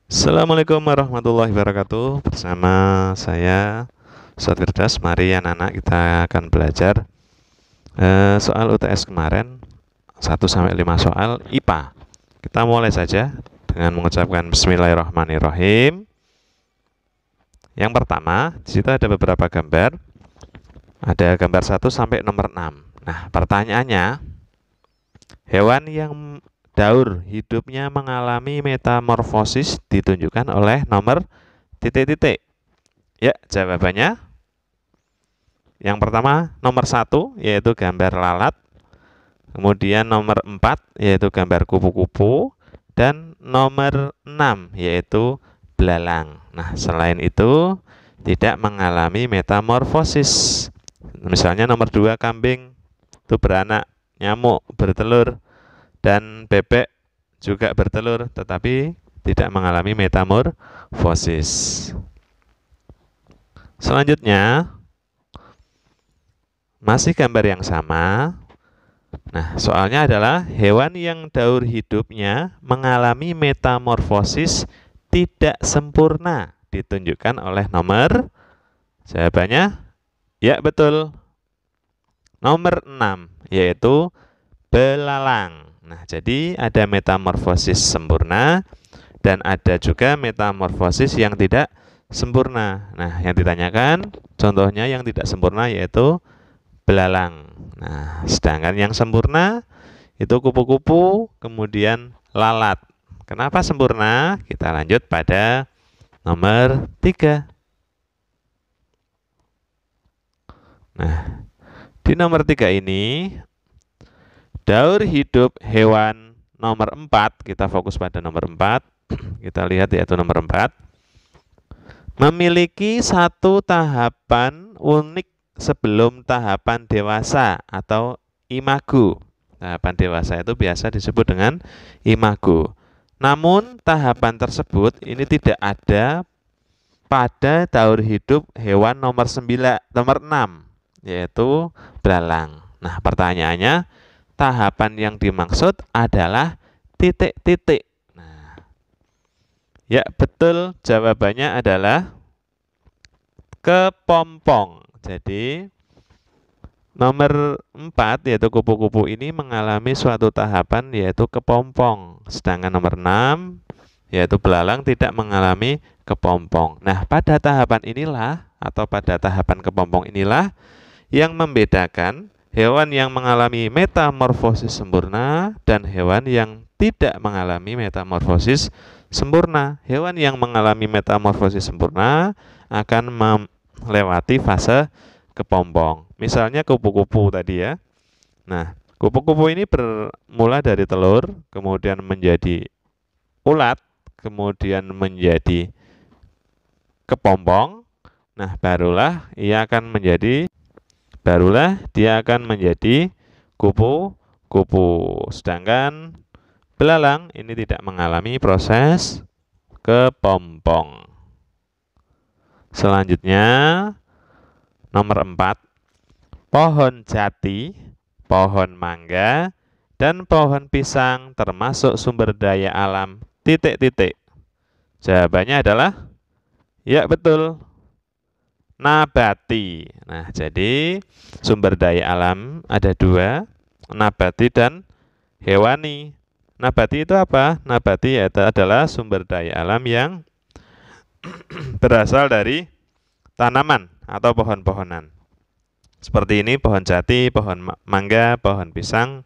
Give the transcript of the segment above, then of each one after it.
Assalamualaikum warahmatullahi wabarakatuh. Bersama saya Ustadz Firdaus. Mari anak-anak kita akan belajar soal UTS kemarin 1-5 soal IPA. Kita mulai saja dengan mengucapkan Bismillahirrahmanirrahim. Yang pertama, di situ ada beberapa gambar. Ada gambar 1 sampai nomor 6. Nah, pertanyaannya, hewan yang daur hidupnya mengalami metamorfosis ditunjukkan oleh nomor titik-titik. Ya, jawabannya yang pertama nomor 1 yaitu gambar lalat. Kemudian nomor 4 yaitu gambar kupu-kupu. Dan nomor 6 yaitu belalang. Nah, selain itu tidak mengalami metamorfosis. Misalnya nomor 2 kambing itu beranak, nyamuk bertelur, dan bebek juga bertelur, tetapi tidak mengalami metamorfosis. Selanjutnya, masih gambar yang sama. Nah, soalnya adalah hewan yang daur hidupnya mengalami metamorfosis tidak sempurna ditunjukkan oleh nomor, jawabannya, ya betul, nomor 6, yaitu belalang. Nah, jadi ada metamorfosis sempurna dan ada juga metamorfosis yang tidak sempurna. Nah, yang ditanyakan contohnya yang tidak sempurna yaitu belalang. Nah, sedangkan yang sempurna itu kupu-kupu, kemudian lalat. Kenapa sempurna? Kita lanjut pada nomor 3. Nah, di nomor 3 ini daur hidup hewan nomor 4, kita fokus pada nomor 4. Kita lihat yaitu nomor 4. Memiliki satu tahapan unik sebelum tahapan dewasa atau imago. Tahapan dewasa itu biasa disebut dengan imago. Namun tahapan tersebut ini tidak ada pada daur hidup hewan nomor 6, yaitu belalang. Nah, pertanyaannya, tahapan yang dimaksud adalah titik-titik. Nah, ya betul, jawabannya adalah kepompong. Jadi nomor 4 yaitu kupu-kupu ini mengalami suatu tahapan yaitu kepompong. Sedangkan nomor 6 yaitu belalang tidak mengalami kepompong. Nah, pada tahapan inilah atau pada tahapan kepompong inilah yang membedakan hewan yang mengalami metamorfosis sempurna dan hewan yang tidak mengalami metamorfosis sempurna. Hewan yang mengalami metamorfosis sempurna akan melewati fase kepompong. Misalnya kupu-kupu tadi ya. Nah, kupu-kupu ini bermula dari telur, kemudian menjadi ulat, kemudian menjadi kepompong. Nah, barulah dia akan menjadi kupu-kupu. Sedangkan belalang ini tidak mengalami proses kepompong. Selanjutnya, nomor 4, pohon jati, pohon mangga, dan pohon pisang termasuk sumber daya alam titik-titik. Jawabannya adalah, ya betul, nabati. Nah, jadi sumber daya alam ada 2, nabati dan hewani. Nabati itu apa? Nabati itu adalah sumber daya alam yang berasal dari tanaman atau pohon-pohonan. Seperti ini, pohon jati, pohon mangga, pohon pisang,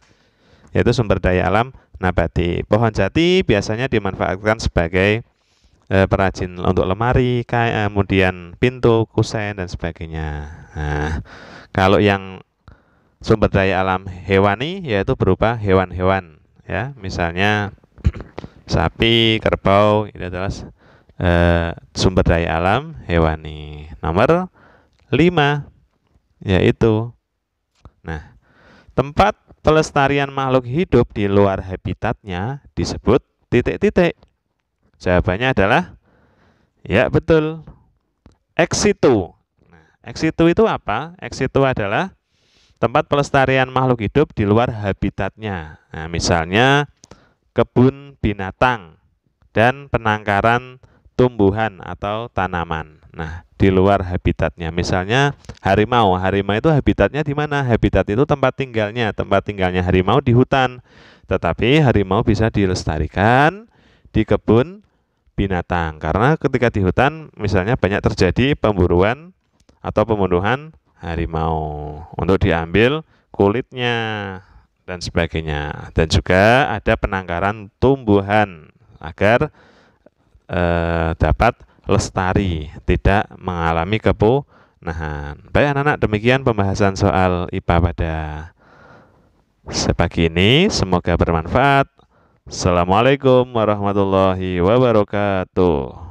yaitu sumber daya alam nabati. Pohon jati biasanya dimanfaatkan sebagai perajin untuk lemari, kemudian pintu, kusen, dan sebagainya. Nah, kalau yang sumber daya alam hewani yaitu berupa hewan-hewan, ya, misalnya sapi, kerbau, itu adalah sumber daya alam hewani. Nomor 5 yaitu, nah, tempat pelestarian makhluk hidup di luar habitatnya disebut titik-titik. Jawabannya adalah, ya betul, ex situ. Nah, ex situ itu apa? Ex situ adalah tempat pelestarian makhluk hidup di luar habitatnya. Nah, misalnya kebun binatang dan penangkaran tumbuhan atau tanaman. Nah, di luar habitatnya. Misalnya harimau. Harimau itu habitatnya di mana? Habitat itu tempat tinggalnya. Tempat tinggalnya harimau di hutan. Tetapi harimau bisa dilestarikan di kebun binatang. Karena ketika di hutan misalnya banyak terjadi pemburuan atau pembunuhan harimau untuk diambil kulitnya dan sebagainya. Dan juga ada penangkaran tumbuhan agar dapat lestari, tidak mengalami kepunahan. Baik anak-anak, demikian pembahasan soal IPA pada pagi ini. Semoga bermanfaat. Assalamualaikum warahmatullahi wabarakatuh.